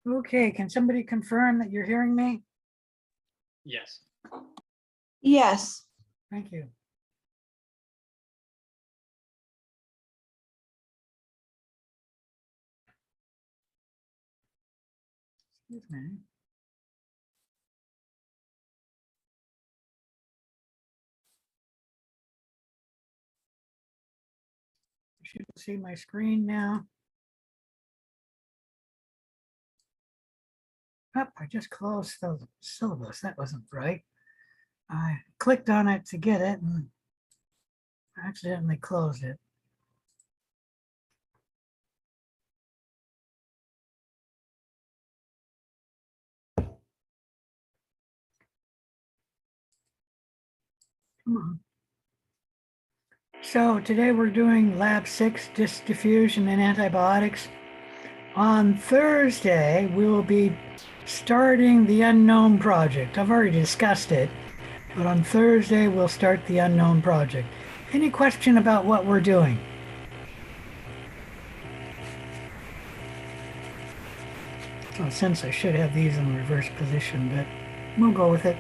Okay, can somebody confirm that you're hearing me? Yes. Yes. Thank you. Excuse me. You should see my screen now. Oh, I just closed the syllabus. That wasn't right. I clicked on it to get it and accidentally closed it. Come on. So today we're doing Lab 6, disc diffusion and antibiotics. On Thursday, we will be starting the unknown project. I've already discussed it, but on Thursday, we'll start the unknown project. Any question about what we're doing? So since I should have these in reverse position, but we'll go with it.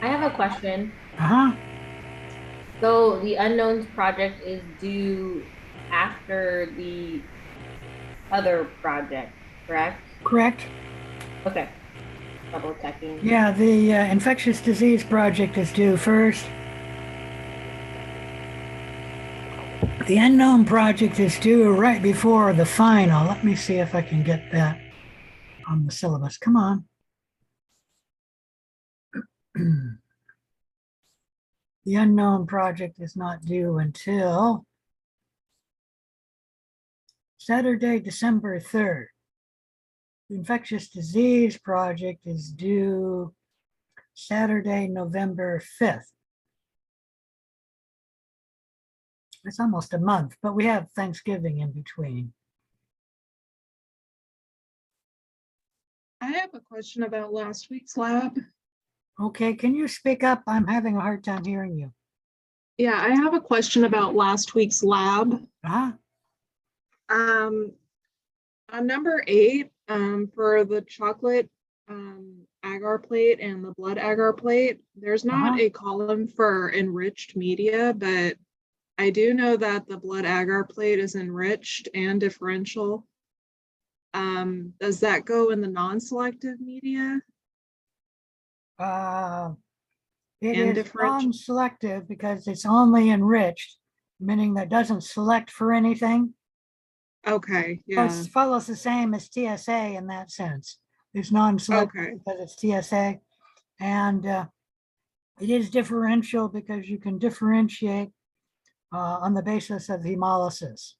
I have a question. Uh-huh. So the unknowns project is due after the other project, correct? Correct. Okay. Double checking. Yeah, the infectious disease project is due first. The unknown project is due right before the final. Let me see if I can get that on the syllabus. Come on. The unknown project is not due until Saturday, December 3rd. The infectious disease project is due Saturday, November 5th. It's almost a month, but we have Thanksgiving in between. I have a question about last week's lab. Okay, can you speak up? I'm having a hard time hearing you. Yeah, I have a question about last week's lab. Uh-huh. On number 8, for the chocolate agar plate and the blood agar plate, there's not Uh-huh. a column for enriched media, but I do know that the blood agar plate is enriched and differential. Does that go in the non-selective media? It And is differential. non-selective because it's only enriched, meaning that doesn't select for anything. Okay, So yeah, it follows the same as TSA in that sense. It's non-selective okay, because it's TSA. And it is differential because you can differentiate on the basis of hemolysis.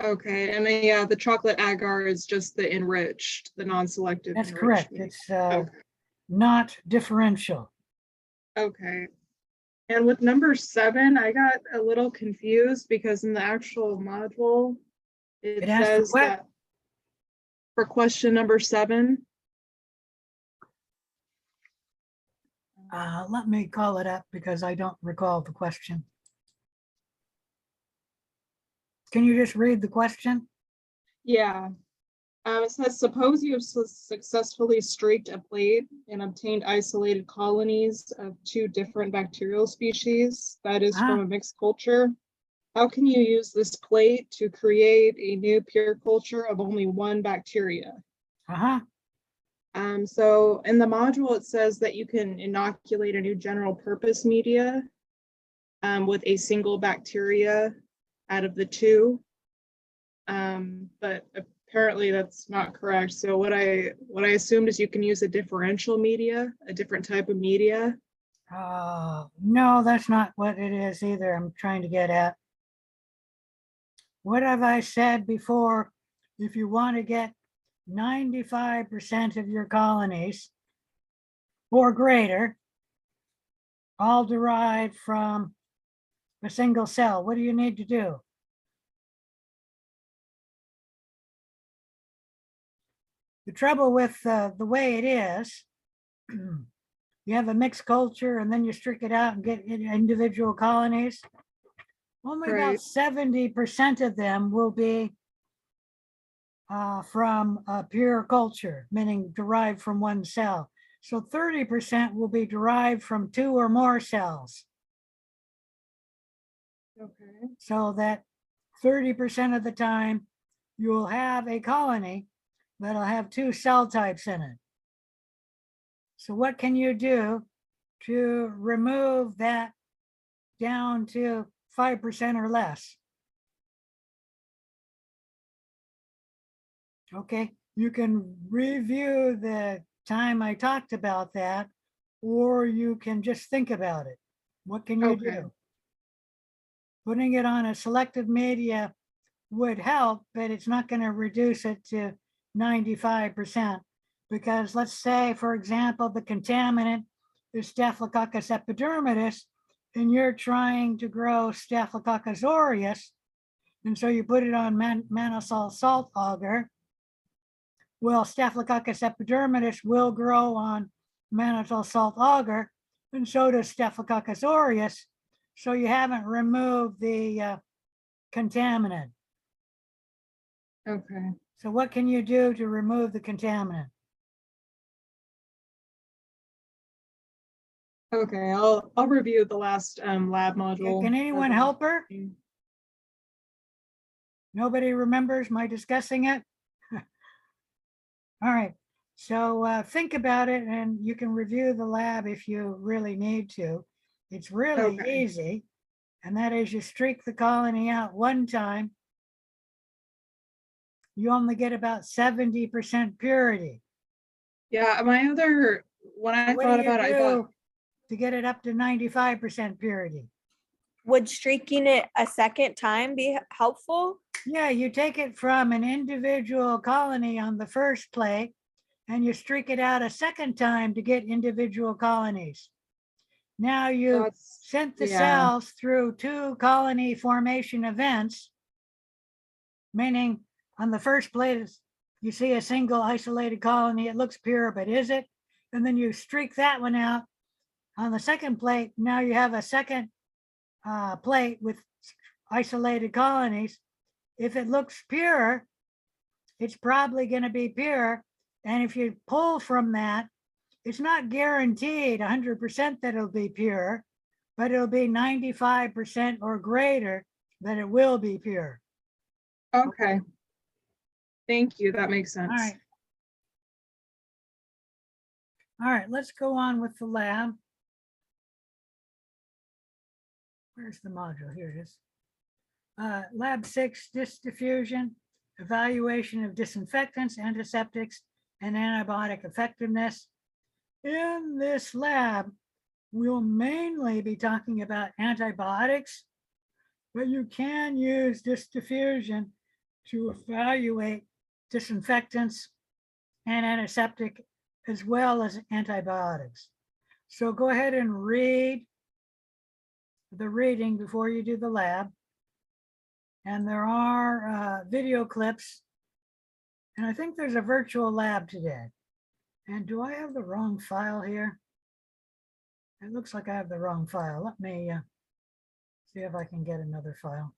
okay. And then, yeah, the chocolate agar is just the enriched, the non-selective That's enriched correct. media. It's Okay, not differential. okay. And with number 7, I got a little confused because in the actual module, it It asks for says what? that for question number 7, Let me call it up because I don't recall the question. Can you just read the question? yeah, it says, suppose you have successfully streaked a plate and obtained isolated colonies of 2 different bacterial species, that is from a mixed culture. How can you use this plate to create a new pure culture of only one bacteria? Uh-huh. So in the module, it says that you can inoculate a new general purpose media with a single bacteria out of the 2. But apparently that's not correct. So what I assumed is you can use a differential media, a different type of media. No, that's not what it is either. I'm trying to get at. What have I said before? If you want to get 95% of your colonies or greater, all derived from a single cell, what do you need to do? The trouble with the way it is, you have a mixed culture and then you streak it out and get individual colonies. only about Right. 70% of them will be from pure culture, meaning derived from one cell. So 30% will be derived from 2 or more cells. Okay. So that 30% of the time, you'll have a colony that'll have 2 cell types in it. So what can you do to remove that down to 5% or less? Okay, you can review the time I talked about that, or you can just think about it. What can you Okay. do? Putting it on a selective media would help, but it's not going to reduce it to 95%. Because let's say, for example, the contaminant is Staphylococcus epidermidis, and you're trying to grow Staphylococcus aureus, and so you put it on mannitol salt agar. Well, Staphylococcus epidermidis will grow on mannitol salt agar, and so does Staphylococcus aureus. So you haven't removed the contaminant. Okay. So what can you do to remove the contaminant? Okay. I'll review the last lab module. Can anyone help her? Nobody remembers my discussing it? All right, so think about it and you can review the lab if you really need to. It's really Okay. easy. And that is you streak the colony out one time. You only get about 70% purity. Yeah, my other, when I What thought do you about it, I thought, do to get it up to 95% purity? Would streaking it a second time be helpful? Yeah, you take it from an individual colony on the first plate and you streak it out a second time to get individual colonies. Now you that's, sent the yeah. cells through 2 colony formation events, meaning on the first plate, you see a single isolated colony, it looks pure, but is it? And then you streak that one out. On the second plate, now you have a second plate with isolated colonies. If it looks pure, it's probably going to be pure. And if you pull from that, it's not guaranteed 100% that it'll be pure, but it'll be 95% or greater that it will be pure. Okay. Thank you. That makes sense. All right. All right, let's go on with the lab. Where's the module? Here it is. Lab 6, disk diffusion, evaluation of disinfectants, antiseptics, and antibiotic effectiveness. In this lab, we'll mainly be talking about antibiotics, but you can use disk diffusion to evaluate disinfectants and antiseptic as well as antibiotics. So go ahead and read the reading before you do the lab. And there are video clips. And I think there's a virtual lab today. And do I have the wrong file here? It looks like I have the wrong file. Let me see if I can get another file.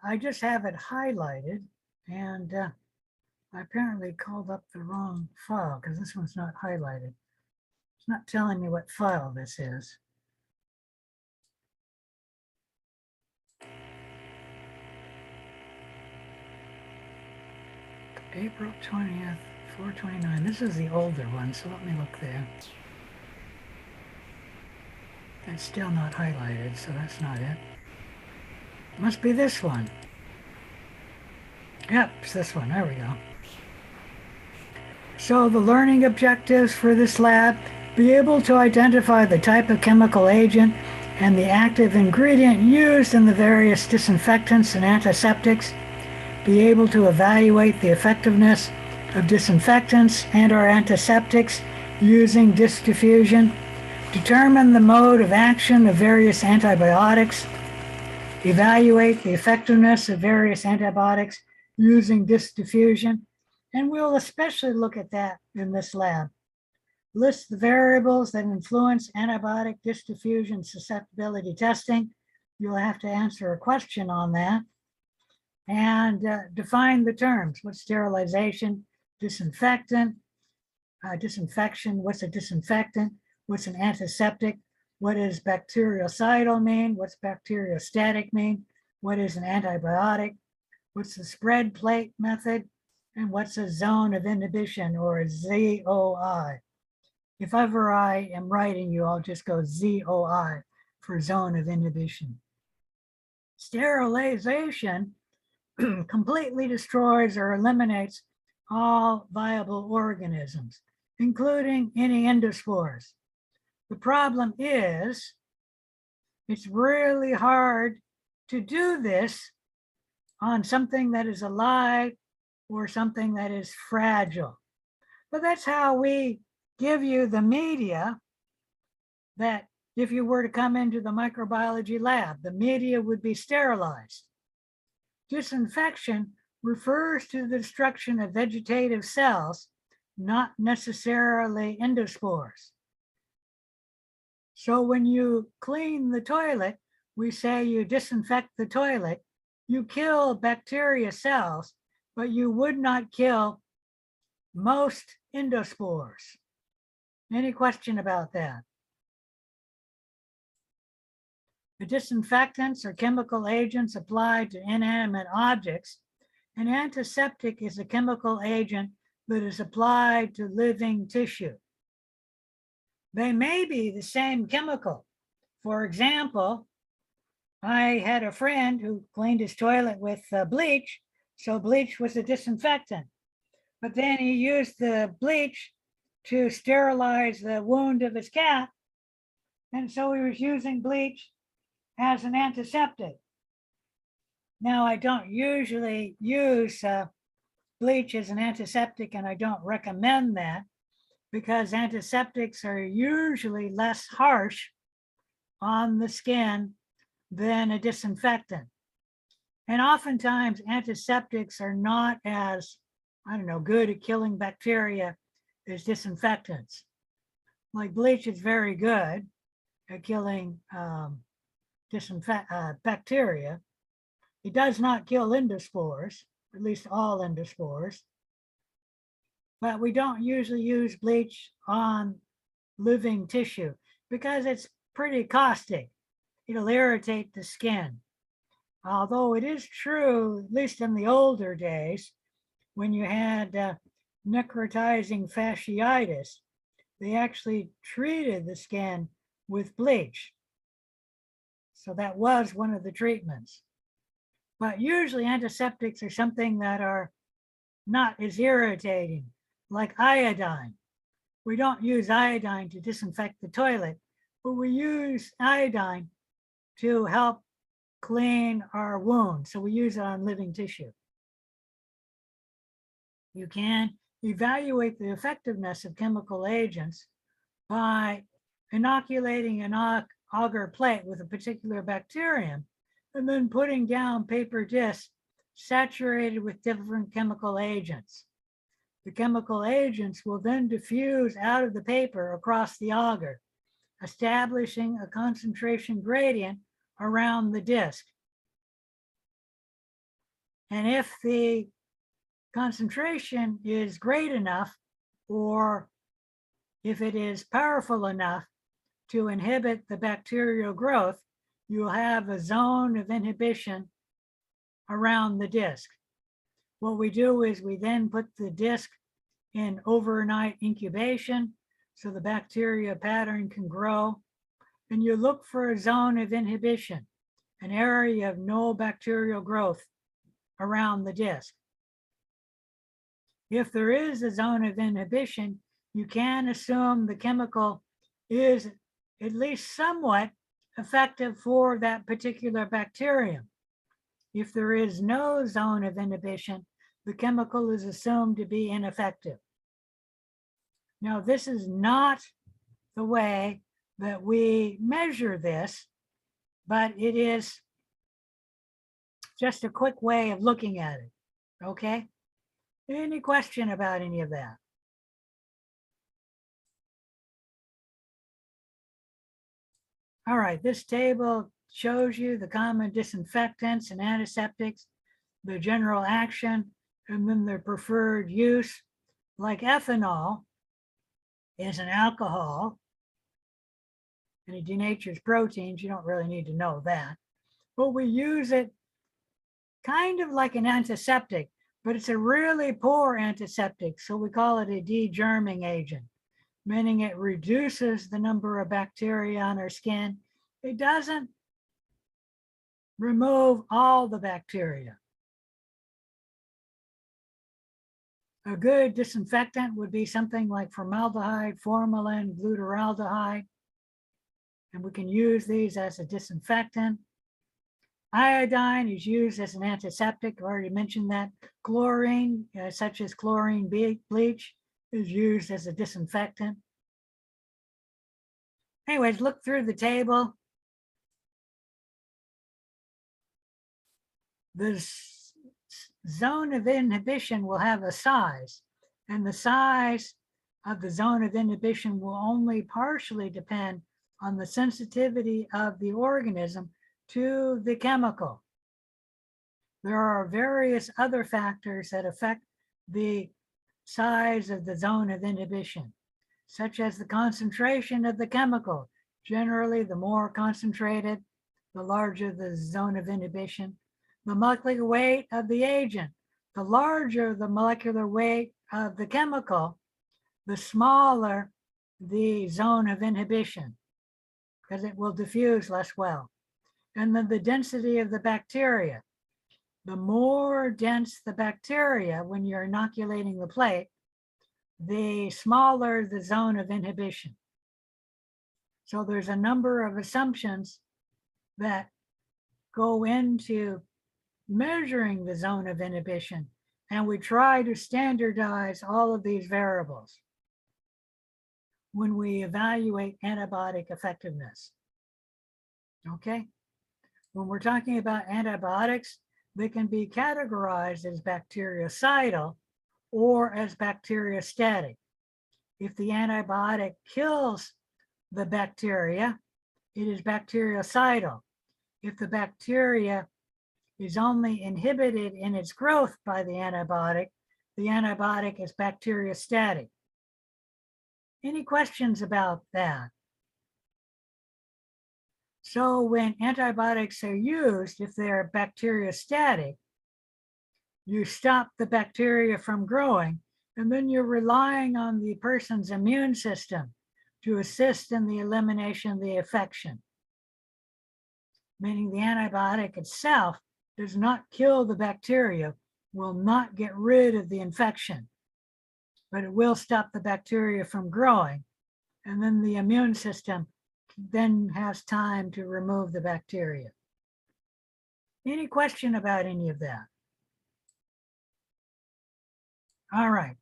I just have it highlighted and I apparently called up the wrong file because this one's not highlighted. It's not telling me what file this is. April 20th, 4/29. This is the older one, so let me look there. It's still not highlighted, so that's not it. Must be this one. Yep, it's this one. There we go. So the learning objectives for this lab: be able to identify the type of chemical agent and the active ingredient used in the various disinfectants and antiseptics, be able to evaluate the effectiveness of disinfectants and or antiseptics using disk diffusion, determine the mode of action of various antibiotics, evaluate the effectiveness of various antibiotics using disk diffusion, and we'll especially look at that in this lab. lists the variables that influence antibiotic diffusion susceptibility testing. You'll have to answer a question on that. And define the terms. What's sterilization, disinfectant, disinfection, what's a disinfectant, what's an antiseptic, what does bactericidal mean, what's bacteriostatic mean, what is an antibiotic, what's the spread plate method, and what's a zone of inhibition, or a ZOI. If ever I am writing you, I'll just go ZOI for zone of inhibition. Sterilization completely destroys or eliminates all viable organisms, including any endospores. The problem is, it's really hard to do this on something that is alive or something that is fragile. But that's how we give you the media that if you were to come into the microbiology lab, the media would be sterilized. Disinfection refers to the destruction of vegetative cells, not necessarily endospores. So when you clean the toilet, we say you disinfect the toilet, you kill bacteria cells, but you would not kill most endospores. Any question about that? The disinfectants are chemical agents applied to inanimate objects. An antiseptic is a chemical agent that is applied to living tissue. They may be the same chemical. For example, I had a friend who cleaned his toilet with bleach, so bleach was a disinfectant. But then he used the bleach to sterilize the wound of his cat, and so he was using bleach as an antiseptic. Now, I don't usually use bleach as an antiseptic, and I don't recommend that because antiseptics are usually less harsh on the skin than a disinfectant. And oftentimes antiseptics are not as, I don't know, good at killing bacteria as disinfectants. Like bleach is very good at killing bacteria. It does not kill endospores, at least all endospores. But we don't usually use bleach on living tissue because it's pretty caustic. It'll irritate the skin. Although it is true, at least in the older days, when you had necrotizing fasciitis, they actually treated the skin with bleach. So that was one of the treatments. But usually antiseptics are something that are not as irritating, like iodine. We don't use iodine to disinfect the toilet, but we use iodine to help clean our wounds. So we use it on living tissue. You can evaluate the effectiveness of chemical agents by inoculating an agar plate with a particular bacterium and then putting down paper discs saturated with different chemical agents. The chemical agents will then diffuse out of the paper across the agar, establishing a concentration gradient around the disc. And if the concentration is great enough, or if it is powerful enough to inhibit the bacterial growth, you'll have a zone of inhibition around the disc. What we do is we then put the disc in overnight incubation so the bacteria pattern can grow, and you look for a zone of inhibition, an area of no bacterial growth around the disc. If there is a zone of inhibition, you can assume the chemical is at least somewhat effective for that particular bacterium. If there is no zone of inhibition, the chemical is assumed to be ineffective. Now, this is not the way that we measure this, but it is just a quick way of looking at it, okay? Any question about any of that? All right, this table shows you the common disinfectants and antiseptics, the general action, and then their preferred use. Like ethanol is an alcohol and it denatures proteins. You don't really need to know that. But we use it kind of like an antiseptic, but it's a really poor antiseptic. So we call it a degerming agent, meaning it reduces the number of bacteria on our skin. It doesn't remove all the bacteria. A good disinfectant would be something like formaldehyde, formalin, glutaraldehyde, and we can use these as a disinfectant. Iodine is used as an antiseptic. I've already mentioned that. Chlorine, such as chlorine bleach, is used as a disinfectant. Anyways, look through the table. The zone of inhibition will have a size, and the size of the zone of inhibition will only partially depend on the sensitivity of the organism to the chemical. There are various other factors that affect the size of the zone of inhibition, such as the concentration of the chemical. Generally, the more concentrated, the larger the zone of inhibition. The molecular weight of the agent. The larger the molecular weight of the chemical, the smaller the zone of inhibition, because it will diffuse less well. And then the density of the bacteria. The more dense the bacteria when you're inoculating the plate, the smaller the zone of inhibition. So there's a number of assumptions that go into measuring the zone of inhibition, and we try to standardize all of these variables when we evaluate antibiotic effectiveness. Okay? When we're talking about antibiotics, they can be categorized as bactericidal or as bacteriostatic. If the antibiotic kills the bacteria, it is bactericidal. If the bacteria is only inhibited in its growth by the antibiotic is bacteriostatic. Any questions about that? So when antibiotics are used, if they're bacteriostatic, you stop the bacteria from growing, and then you're relying on the person's immune system to assist in the elimination of the infection. Meaning the antibiotic itself does not kill the bacteria, will not get rid of the infection, but it will stop the bacteria from growing. And then the immune system then has time to remove the bacteria. Any question about any of that? All right.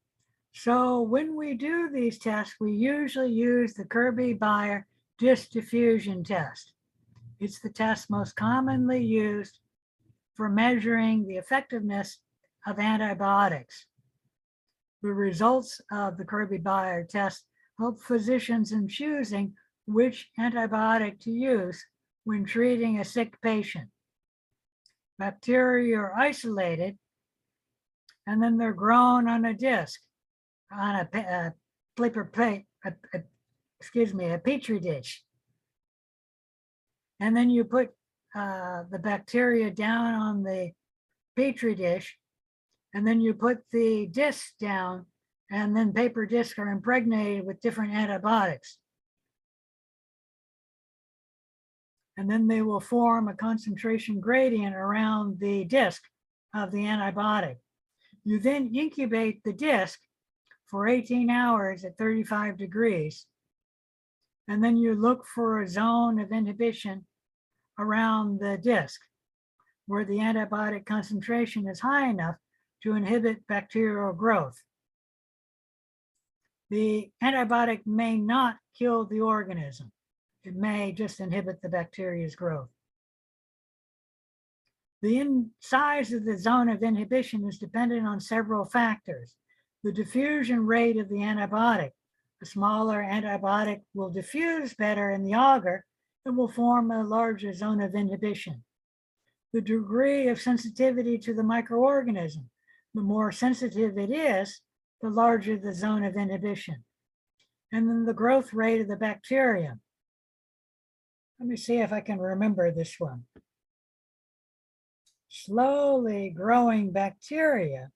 So when we do these tests, we usually use the Kirby-Bayer disc diffusion test. It's the test most commonly used for measuring the effectiveness of antibiotics. The results of the Kirby-Bayer test help physicians in choosing which antibiotic to use when treating a sick patient. Bacteria are isolated, and then they're grown on a disc, on a petri dish. And then you put the bacteria down on the petri dish, and then you put the discs down, and then paper discs are impregnated with different antibiotics. And then they will form a concentration gradient around the disc of the antibiotic. You then incubate the disc for 18 hours at 35 degrees. And then you look for a zone of inhibition around the disc where the antibiotic concentration is high enough to inhibit bacterial growth. The antibiotic may not kill the organism. It may just inhibit the bacteria's growth. The size of the zone of inhibition is dependent on several factors. The diffusion rate of the antibiotic. A smaller antibiotic will diffuse better in the agar it will form a larger zone of inhibition. The degree of sensitivity to the microorganism, the more sensitive it is, the larger the zone of inhibition. And then the growth rate of the bacterium. Let me see if I can remember this one. Slowly growing bacteria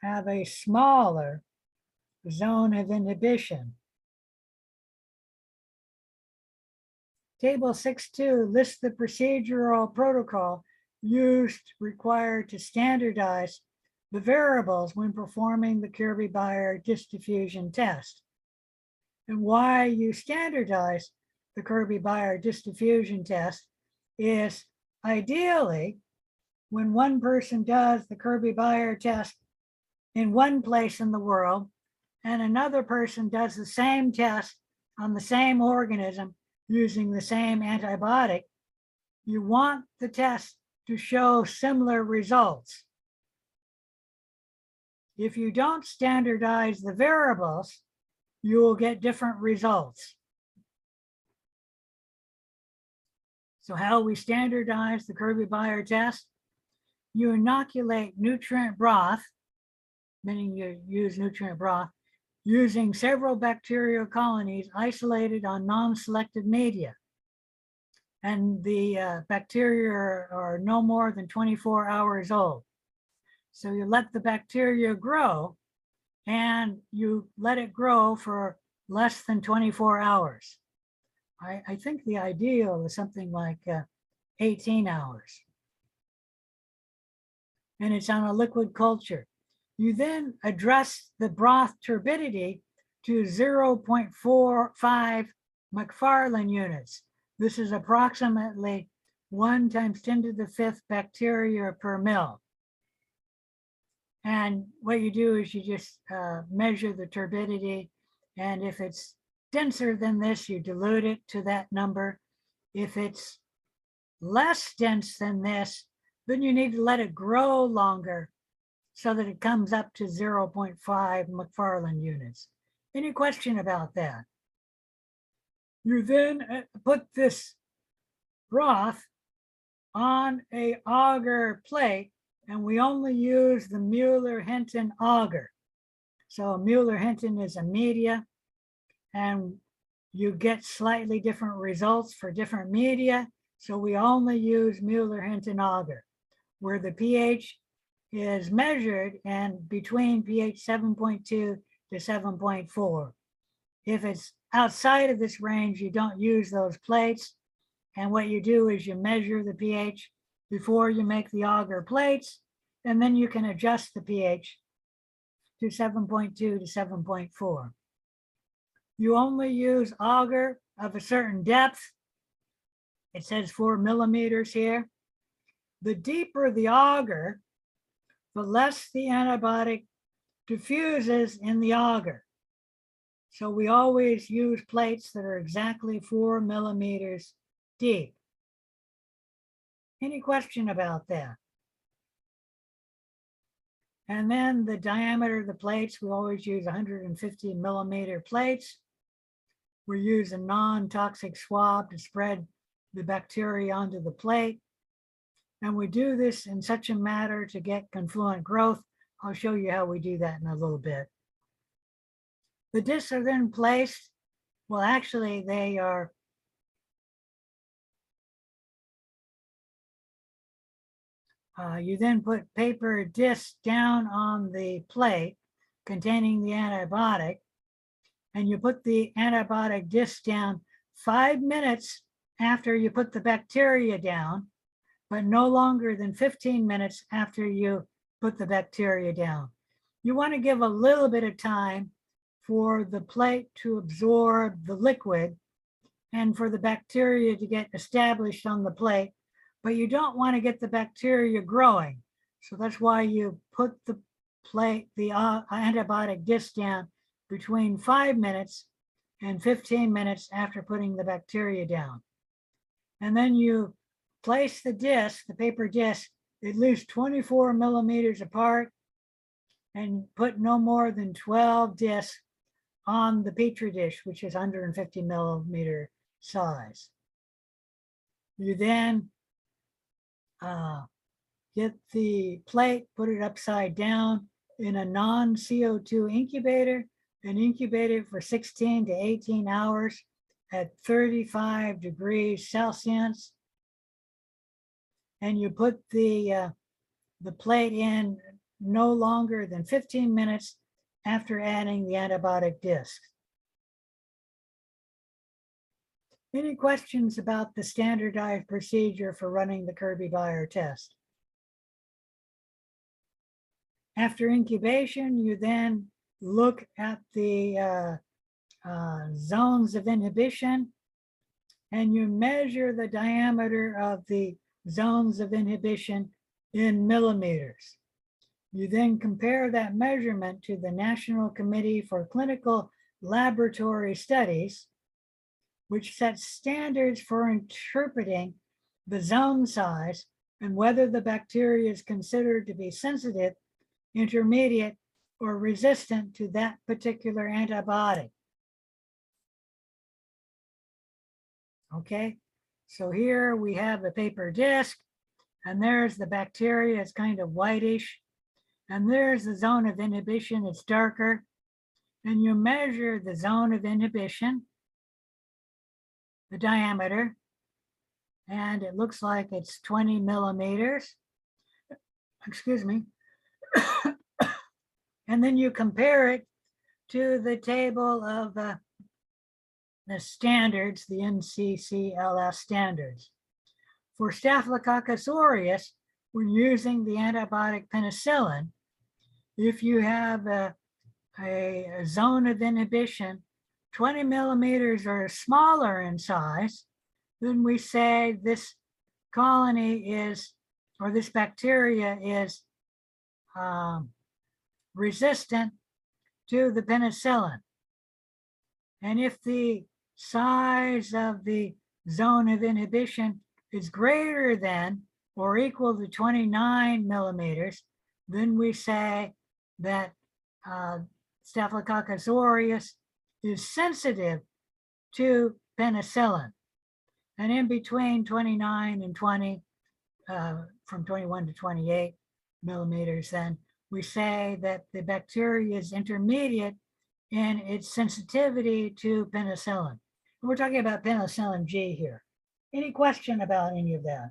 have a smaller zone of inhibition. Table 6.2 lists the procedural protocol required to standardize the variables when performing the Kirby-Bayer diffusion test. And why you standardize the Kirby-Bayer diffusion test is ideally when one person does the Kirby-Bayer test in one place in the world and another person does the same test on the same organism using the same antibiotic, you want the test to show similar results. If you don't standardize the variables, you will get different results. So how we standardize the Kirby-Bayer test? You inoculate nutrient broth, meaning you use nutrient broth, using several bacterial colonies isolated on non-selected media. And the bacteria are no more than 24 hours old. So you let the bacteria grow and you let it grow for less than 24 hours. I think the ideal is something like 18 hours. And it's on a liquid culture. You then address the broth turbidity to 0.45 McFarland units. This is approximately 1 × 10⁵ bacteria per mil. And what you do is you just measure the turbidity. And if it's denser than this, you dilute it to that number. If it's less dense than this, then you need to let it grow longer so that it comes up to 0.5 McFarland units. Any question about that? You then put this broth on a agar plate, and we only use the Mueller-Hinton agar. So Mueller-Hinton is a media, and you get slightly different results for different media. So we only use Mueller-Hinton agar, where the pH is measured and between pH 7.2 to 7.4. If it's outside of this range, you don't use those plates. And what you do is you measure the pH before you make the agar plates, and then you can adjust the pH to 7.2 to 7.4. You only use agar of a certain depth. It says 4 millimeters here. The deeper the agar, the less the antibiotic diffuses in the agar. So we always use plates that are exactly 4 millimeters deep. Any question about that? And then the diameter of the plates, we always use 150 millimeter plates. We use a non-toxic swab to spread the bacteria onto the plate. And we do this in such a manner to get confluent growth. I'll show you how we do that in a little bit. The discs are then placed. Well, actually, they are you then put paper discs down on the plate containing the antibiotic, and you put the antibiotic disc down 5 minutes after you put the bacteria down, but no longer than 15 minutes after you put the bacteria down. You want to give a little bit of time for the plate to absorb the liquid and for the bacteria to get established on the plate, but you don't want to get the bacteria growing. So that's why you put the plate, the antibiotic disc down between 5 minutes and 15 minutes after putting the bacteria down. And then you place the disc, the paper disc, at least 24 millimeters apart, and put no more than 12 discs on the Petri dish, which is 150 millimeter size. You then get the plate, put it upside down in a non-CO2 incubator and incubate it for 16 to 18 hours at 35 degrees Celsius. And you put the plate in no longer than 15 minutes after adding the antibiotic disc. Any questions about the standardized procedure for running the Kirby-Bayer test? After incubation, you then look at the zones of inhibition and you measure the diameter of the zones of inhibition in millimeters. You then compare that measurement to the National Committee for Clinical Laboratory Studies, which sets standards for interpreting the zone size and whether the bacteria is considered to be sensitive, intermediate, or resistant to that particular antibiotic. Okay, so here we have the paper disc, and there's the bacteria, it's kind of whitish, and there's the zone of inhibition, it's darker, and you measure the zone of inhibition, the diameter, and it looks like it's 20 millimeters, excuse me, and then you compare it to the table of the standards, the NCCLS standards. For Staphylococcus aureus, when using the antibiotic penicillin, if you have a zone of inhibition 20 millimeters or smaller in size, then we say this colony is, or this bacteria is resistant to the penicillin. And if the size of the zone of inhibition is greater than or equal to 29 millimeters, then we say that Staphylococcus aureus is sensitive to penicillin. And in between 29 and 20, from 21 to 28 millimeters, then we say that the bacteria is intermediate in its sensitivity to penicillin. We're talking about penicillin G here. Any question about any of that?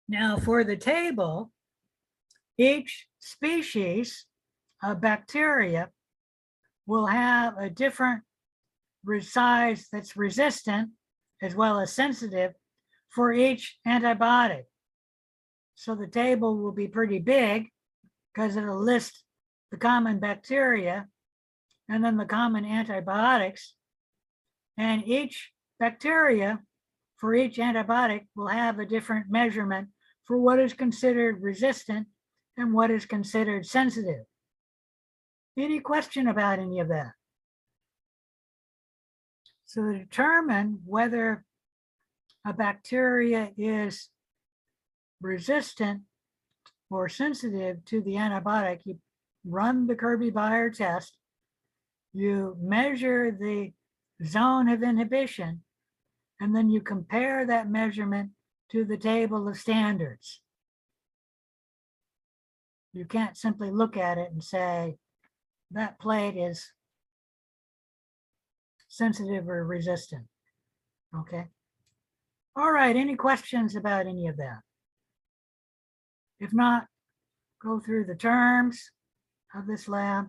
Now for the table, each species of bacteria will have a different size that's resistant as well as sensitive for each antibiotic. So the table will be pretty big because it'll list the common bacteria and then the common antibiotics. And each bacteria for each antibiotic will have a different measurement for what is considered resistant and what is considered sensitive. Any question about any of that? So to determine whether a bacteria is resistant or sensitive to the antibiotic, you run the Kirby-Bayer test, you measure the zone of inhibition, and then you compare that measurement to the table of standards. You can't simply look at it and say, that plate is sensitive or resistant. Okay. All right, any questions about any of that? If not, go through the terms of this lab.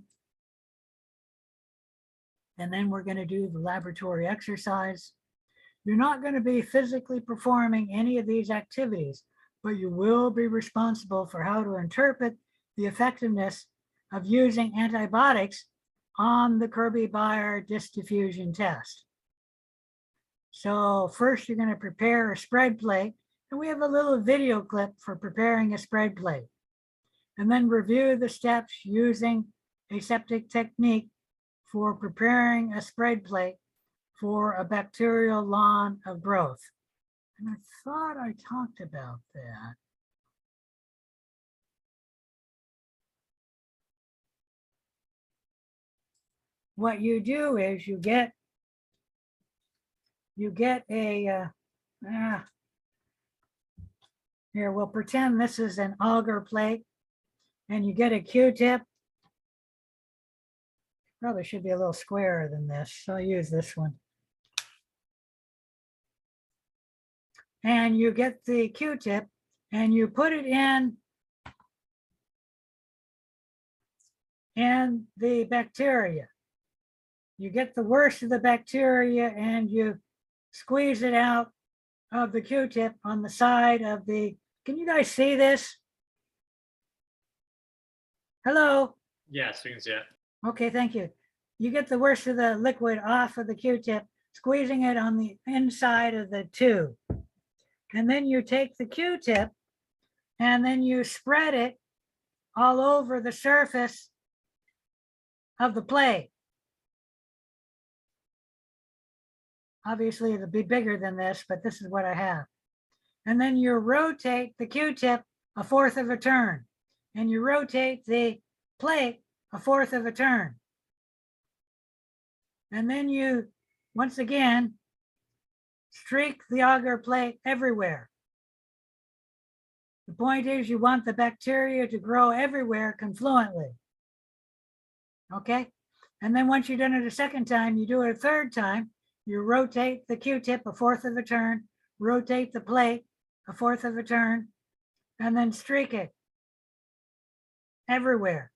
And then we're going to do the laboratory exercise. You're not going to be physically performing any of these activities, but you will be responsible for how to interpret the effectiveness of using antibiotics on the Kirby-Bayer disc diffusion test. So first you're going to prepare a spread plate, and we have a little video clip for preparing a spread plate. And then review the steps using aseptic technique for preparing a spread plate for a bacterial lawn of growth. And I thought I talked about that. What you do is you get you get a, here, we'll pretend this is an auger plate, and you get a Q-tip. Probably should be a little squarer than this, so I'll use this one. And you get the Q-tip and you put it in the bacteria. You get the worst of the bacteria and you squeeze it out of the Q-tip on the side of the, can you guys see this? Hello? Yes, we can see it. Okay, thank you. You get the worst of the liquid off of the Q-tip, squeezing it on the inside of the tube. And then you take the Q-tip and then you spread it all over the surface of the plate. Obviously, it'll be bigger than this, but this is what I have. And then you rotate the Q-tip 1/4 of a turn, and you rotate the plate 1/4 of a turn. And then you, once again, streak the agar plate everywhere. The point is you want the bacteria to grow everywhere confluently. Okay? And then once you've done it a second time, you do it a third time. You rotate the Q-tip 1/4 of a turn, rotate the plate 1/4 of a turn, and then streak it everywhere.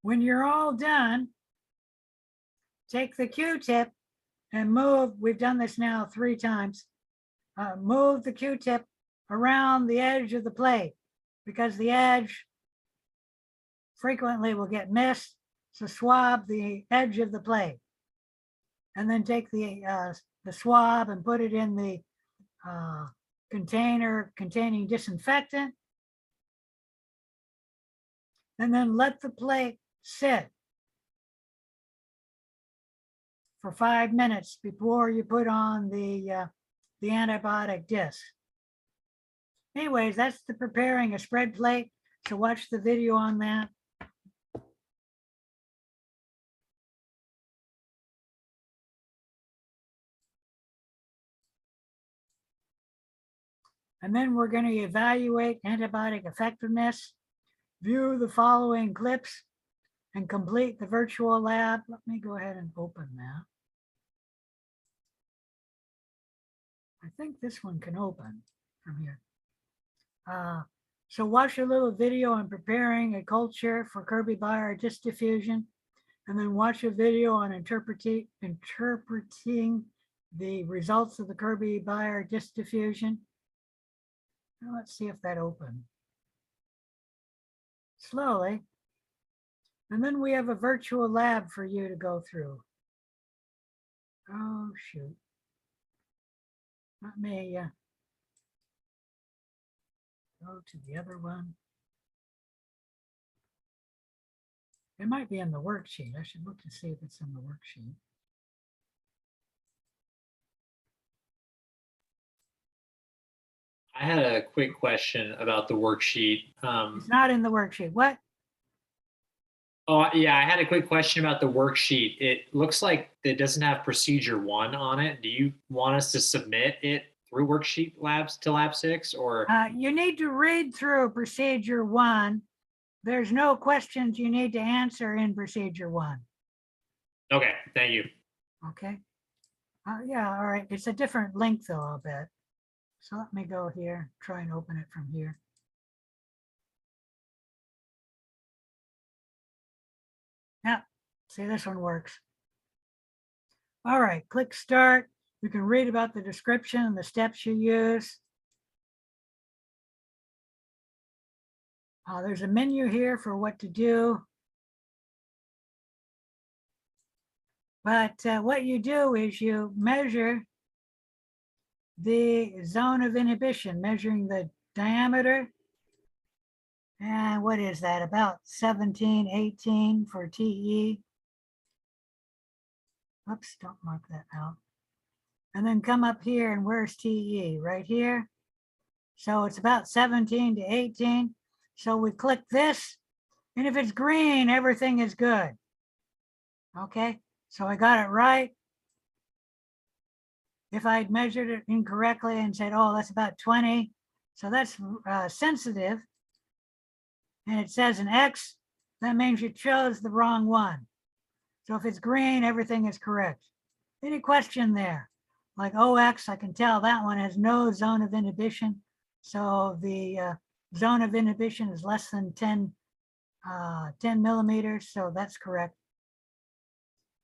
When you're all done, take the Q-tip and move, we've done this now 3 times, move the Q-tip around the edge of the plate because the edge frequently will get missed. So swab the edge of the plate and then take the swab and put it in the container containing disinfectant. And then let the plate sit for 5 minutes before you put on the antibiotic disc. Anyways, that's the preparing a spread plate. So watch the video on that. And then we're going to evaluate antibiotic effectiveness, view the following clips, and complete the virtual lab. Let me go ahead and open that. I think this one can open from here. So watch a little video on preparing a culture for Kirby-Bayer disc diffusion, and then watch a video on interpreting the results of the Kirby-Bayer disc diffusion. Now let's see if that opened. Slowly. And then we have a virtual lab for you to go through. Oh, shoot. Let me go to the other one. It might be in the worksheet. I should look to see if it's in the worksheet. I had a quick question about the worksheet. It's not in the worksheet. What? Oh, yeah, I had a quick question about the worksheet. It looks like it doesn't have procedure 1 on it. Do you want us to submit it through worksheet labs to lab 6 or? You need to read through procedure 1. There's no questions you need to answer in procedure 1. Okay, thank you. Okay. Yeah, all right. It's a different link though, I'll bet. So let me go here, try and open it from here. Yeah, see, this one works. All right, click start. You can read about the description and the steps you use. There's a menu here for what to do. But what you do is you measure the zone of inhibition, measuring the diameter. And what is that? About 17, 18 for TE. Oops, don't mark that out. And then come up here and where's TE? Right here. So it's about 17 to 18. So we click this And if it's green, everything is good. Okay, so I got it right. If I'd measured it incorrectly and said, oh, that's about 20, so that's sensitive, and it says an X, that means you chose the wrong one. So if it's green, everything is correct. Any question there? Like OX, I can tell that one has no zone of inhibition. So the zone of inhibition is less than 10 millimeters, so that's correct.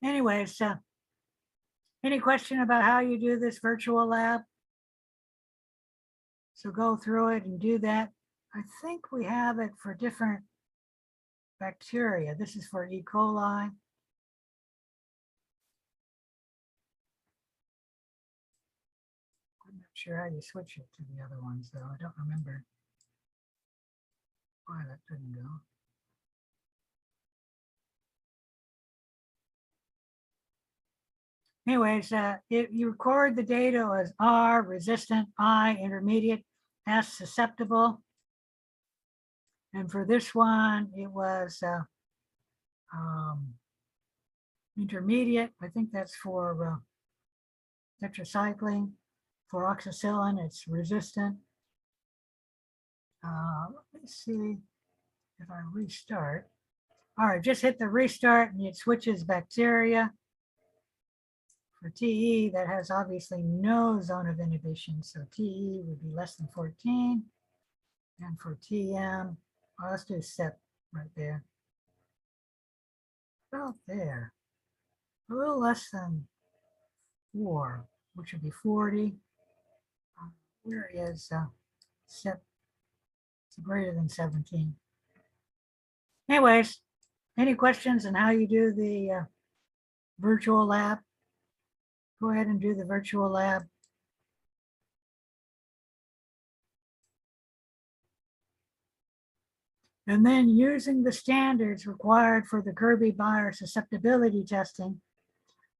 Anyways, any question about how you do this virtual lab? So go through it and do that. I think we have it for different bacteria. This is for E. coli. I'm not sure how you switch it to the other ones, though. I don't remember why that didn't go. Anyways, if you record the data as R, resistant, I, intermediate, S, susceptible. And for this one, it was intermediate. I think that's for tetracycline. For oxacillin, it's resistant. Let me see if I restart. All right, just hit the restart and it switches bacteria. For TE, that has obviously no zone of inhibition. So TE would be less than 14. And for TM, well, let's do SEP right there. About there. A little less than 4, which would be 40. Where is SEP? It's greater than 17. Anyways, any questions on how you do the virtual lab? Go ahead and do the virtual lab. And then using the standards required for the Kirby-Meyer susceptibility testing,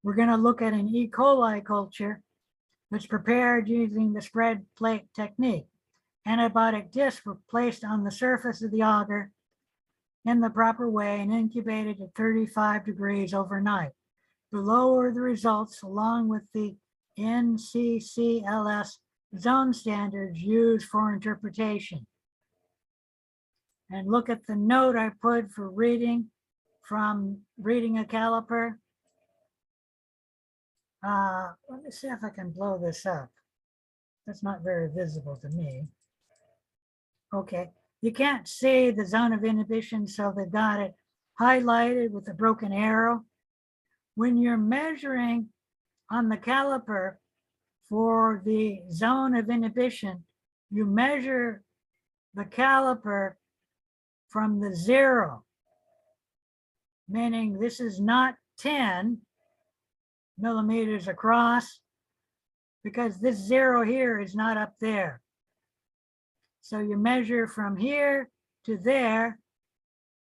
we're going to look at an E. coli culture that's prepared using the spread plate technique. Antibiotic discs were placed on the surface of the agar in the proper way and incubated at 35 degrees overnight. Below are the results along with the NCCLS zone standards used for interpretation. And look at the note I put for reading from reading a caliper. Let me see if I can blow this up. That's not very visible to me. Okay, you can't see the zone of inhibition, so they've got it highlighted with a broken arrow. When you're measuring on the caliper for the zone of inhibition, you measure the caliper from the 0, meaning this is not 10 millimeters across, because this 0 here is not up there. So you measure from here to there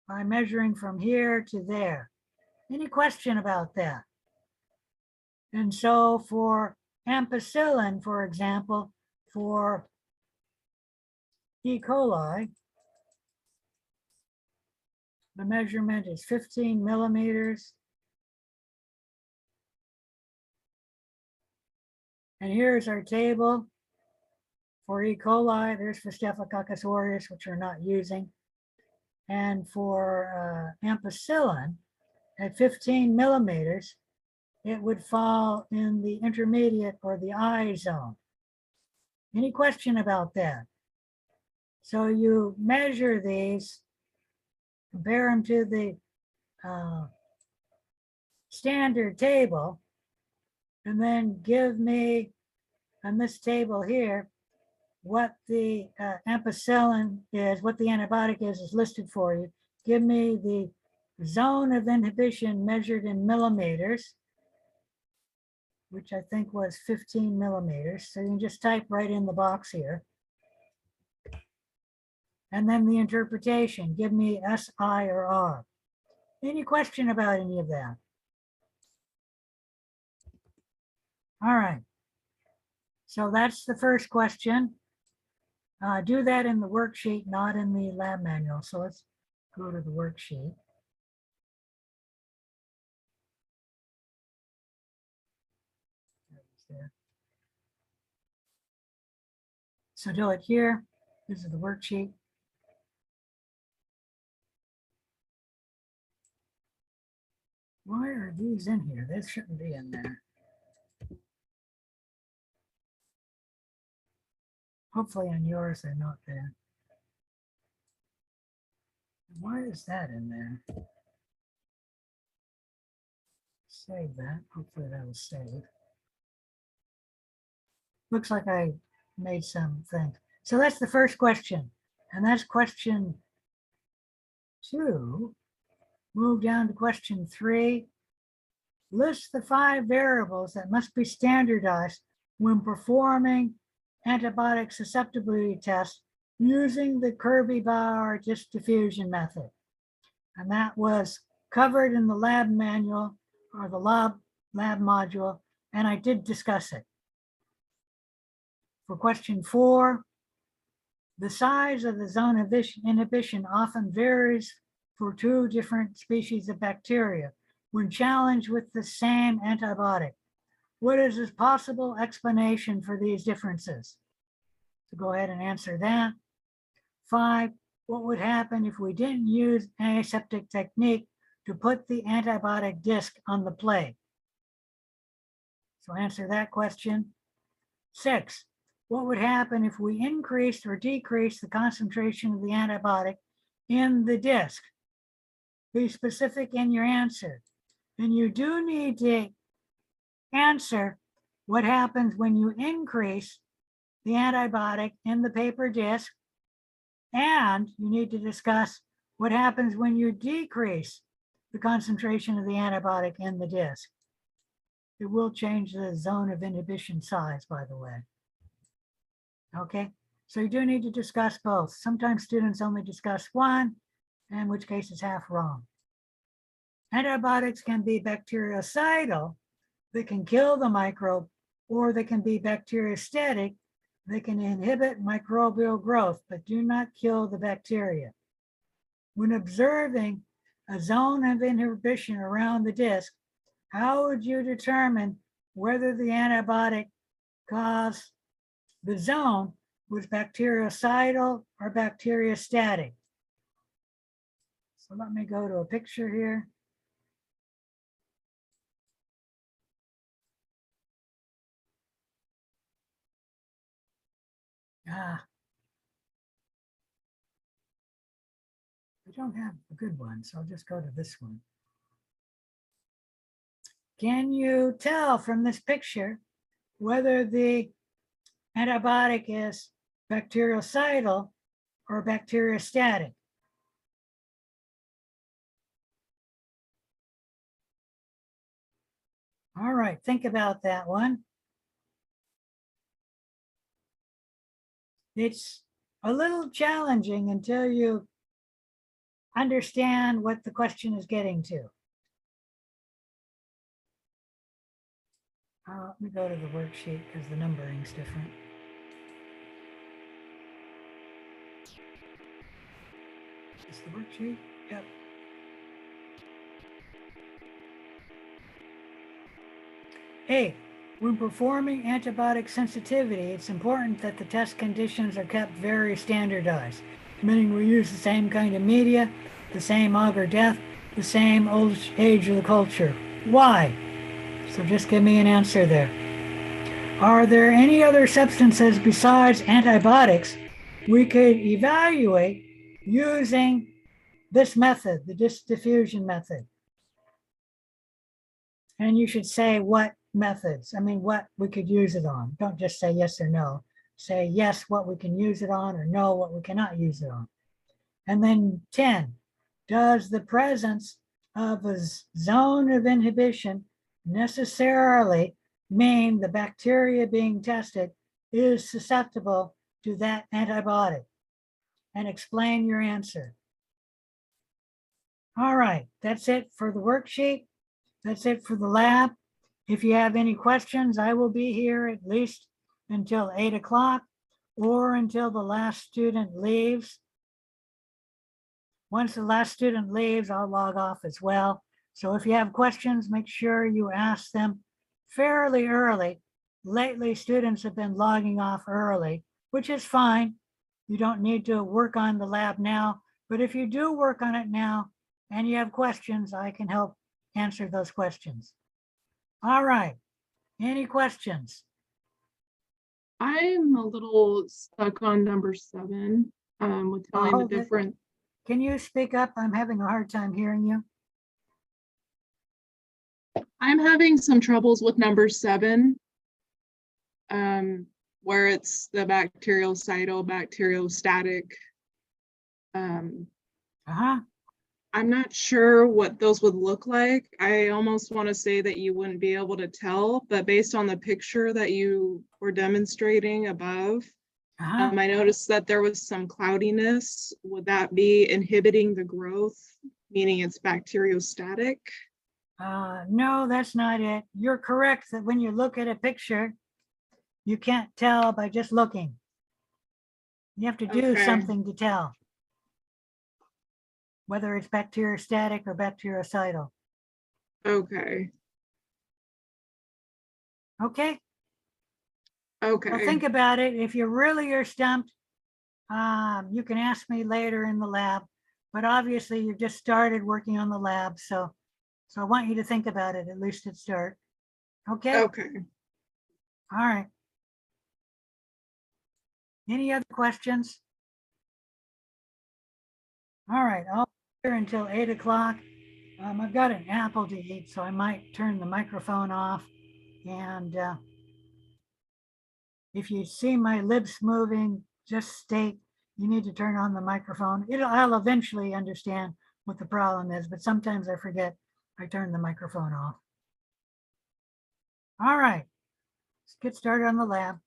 by measuring from here to there. Any question about that? And so for ampicillin, for example, for E. coli, the measurement is 15 millimeters. And here's our table for E. coli. There's for Staphylococcus aureus, which we're not using. And for ampicillin, at 15 millimeters, it would fall in the intermediate or the I zone. Any question about that? So you measure these, compare them to the standard table, and then give me on this table here what the ampicillin is, what the antibiotic is listed for you. Give me the zone of inhibition measured in millimeters, which I think was 15 millimeters. So you can just type right in the box here. And then the interpretation, give me S, I, or R. Any question about any of that? All right. So that's the first question. Do that in the worksheet, not in the lab manual. So let's go to the worksheet. There. So do it here. This is the worksheet. Why are these in here? They shouldn't be in there. Hopefully on yours they're not there. Why is that in there? Save that. Hopefully that will save. Looks like I made some things. So that's the first question. And that's question 2. Move down to question 3. List the 5 variables that must be standardized when performing antibiotic susceptibility tests using the Kirby-Bauer disk diffusion method. And that was covered in the lab manual or the lab module, and I did discuss it. For question 4, the size of the zone of inhibition often varies for 2 different species of bacteria when challenged with the same antibiotic. What is a possible explanation for these differences? So go ahead and answer that. 5, what would happen if we didn't use antiseptic technique to put the antibiotic disc on the plate? So answer that question. 6, what would happen if we increased or decreased the concentration of the antibiotic in the disc? Be specific in your answer. And you do need to answer what happens when you increase the antibiotic in the paper disc, and you need to discuss what happens when you decrease the concentration of the antibiotic in the disc. It will change the zone of inhibition size, by the way. Okay, so you do need to discuss both. Sometimes students only discuss one, in which case it's half wrong. Antibiotics can be bactericidal, they can kill the microbe, or they can be bacteriostatic, they can inhibit microbial growth, but do not kill the bacteria. When observing a zone of inhibition around the disc, how would you determine whether the antibiotic caused the zone was bactericidal or bacteriostatic? So let me go to a picture here. I don't have a good one, so I'll just go to this one. Can you tell from this picture whether the antibiotic is bactericidal or bacteriostatic? All right, think about that one. It's a little challenging until you understand what the question is getting to. Let me go to the worksheet because the numbering is different. Is the worksheet? Yep. Hey, when performing antibiotic sensitivity, it's important that the test conditions are kept very standardized, meaning we use the same kind of media, the same agar depth, the same age of the culture. Why? So just give me an answer there. Are there any other substances besides antibiotics we could evaluate using this method, the disk diffusion method? And you should say what methods, what we could use it on. Don't just say yes or no. Say yes, what we can use it on, or no, what we cannot use it on. And then 10, does the presence of a zone of inhibition necessarily mean the bacteria being tested is susceptible to that antibiotic? And explain your answer. All right, that's it for the worksheet. That's it for the lab. If you have any questions, I will be here at least until 8 o'clock or until the last student leaves. Once the last student leaves, I'll log off as well. So if you have questions, make sure you ask them fairly early. Lately, students have been logging off early, which is fine. You don't need to work on the lab now, but if you do work on it now and you have questions, I can help answer those questions. All right. Any questions? I'm a little stuck on number 7, with telling the hold it. different. Can you speak up? I'm having a hard time hearing you. I'm having some troubles with number 7. Where it's the bactericidal, bacteriostatic. Uh-huh. I'm not sure what those would look like. I almost want to say that you wouldn't be able to tell, but based on the picture that you were demonstrating above, Uh-huh. I noticed that there was some cloudiness. Would that be inhibiting the growth, meaning it's bacteriostatic? No, that's not it. You're correct that when you look at a picture, you can't tell by just looking. You have to do Okay. something to tell, whether it's bacteriostatic or bactericidal. Okay, Okay, okay. well, think about it. If you really are stumped, you can ask me later in the lab, but obviously you just started working on the lab, so I want you to think about it, at least at start. Okay, Okay. all right. Any other questions? All right, I'll be here until 8 o'clock. I've got an apple to eat, so I might turn the microphone off. And if you see my lips moving, just state you need to turn on the microphone. I'll eventually understand what the problem is, but sometimes I forget I turn the microphone off. All right, let's get started on the lab.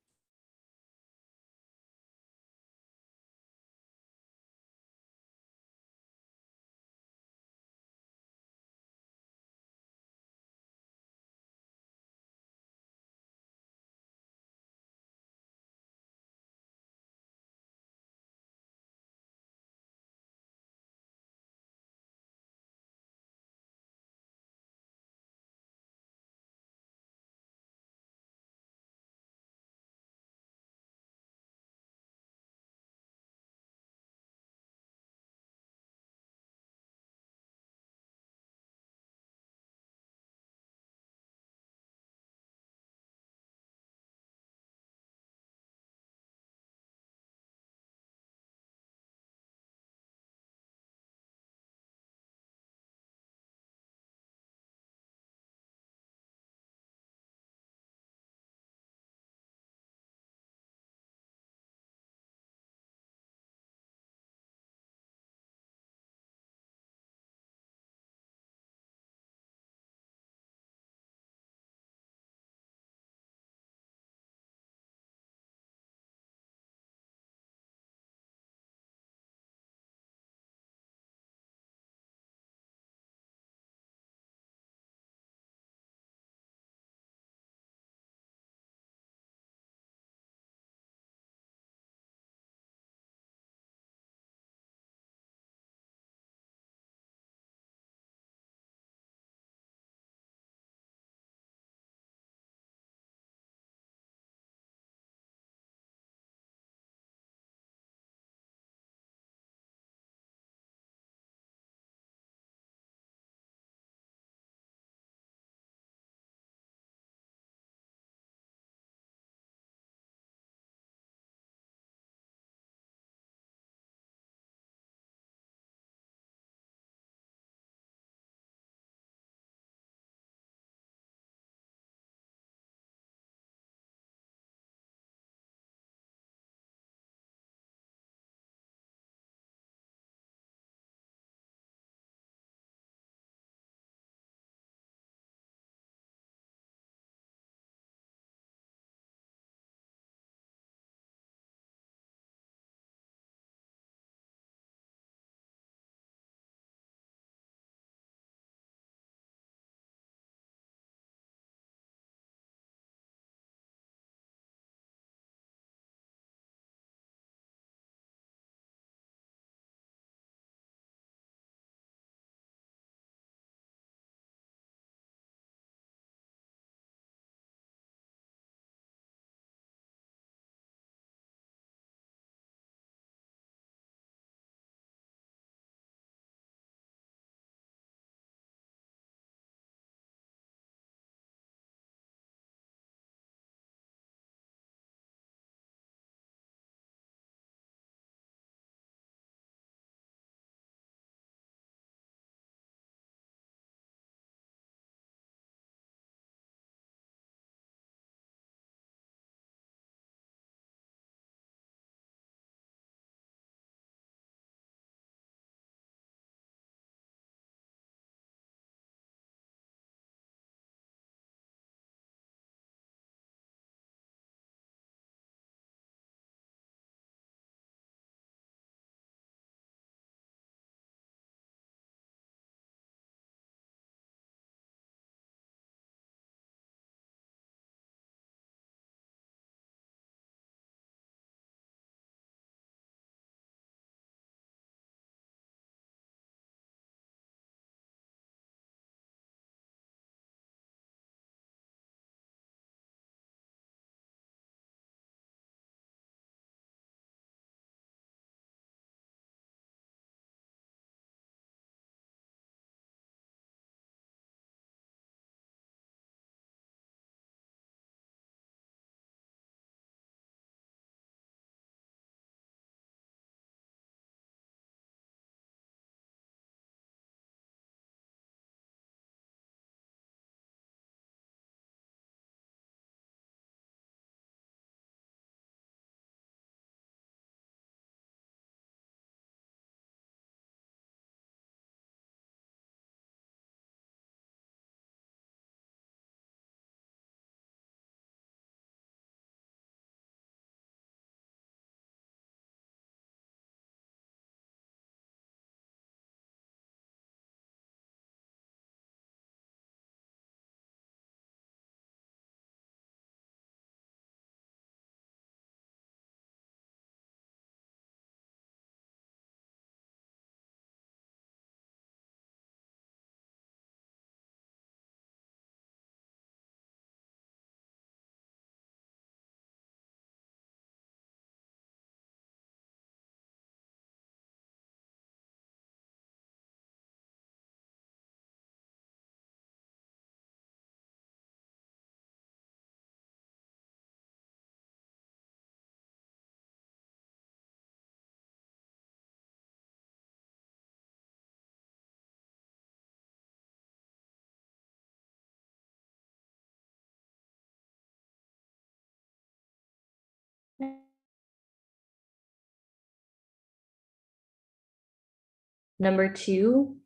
Number 2.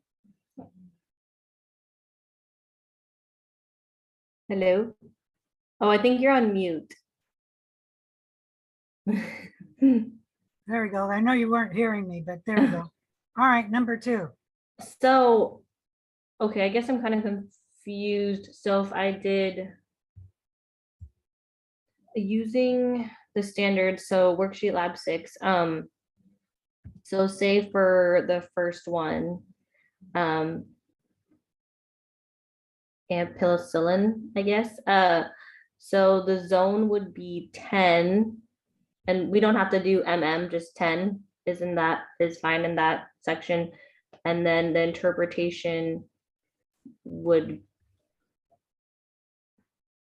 Hello? Oh, I think you're on mute. There we go. I know you weren't hearing me, but there we go. All right, number 2. So, okay, I guess I'm kind of confused. So if I did using the standard, so worksheet lab 6, so say for the first one, ampicillin, I guess. So the zone would be 10, and we don't have to do just 10. Is fine in that section. And then the interpretation would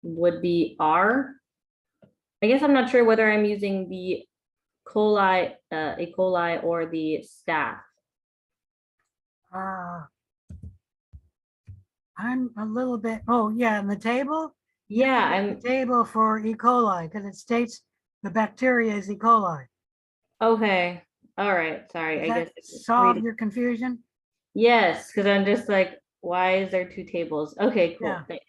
be R. I guess I'm not sure whether I'm using the E. coli or the staph. I'm a little bit, oh yeah, in the table? Yeah, The table for E. coli, because it states the bacteria is E. coli. okay. All right, sorry. Does I that guess solve your confusion? yes, because I'm just like, why is there 2 tables? Okay, cool. Yeah. Thanks.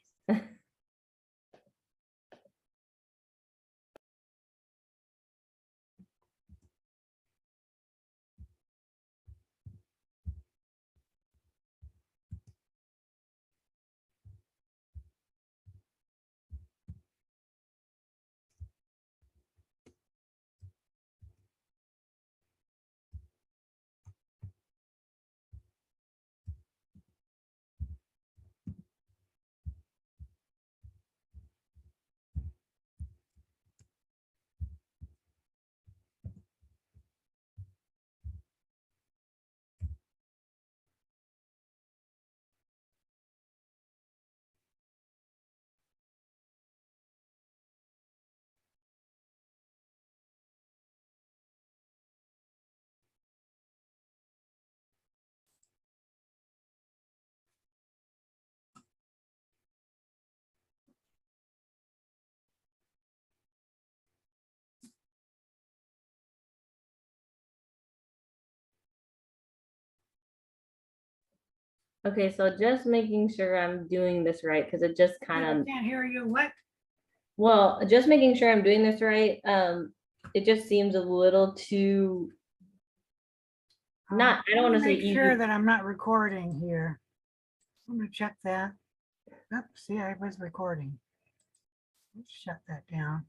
Okay, so just making sure I'm doing this right, because it just kind I of, can't hear you. What? well, just making sure I'm doing this right. It just seems a little too, not, I don't want to say Make sure easy. that I'm not recording here. I'm gonna check that. Oops, see, I was recording. Let's shut that down.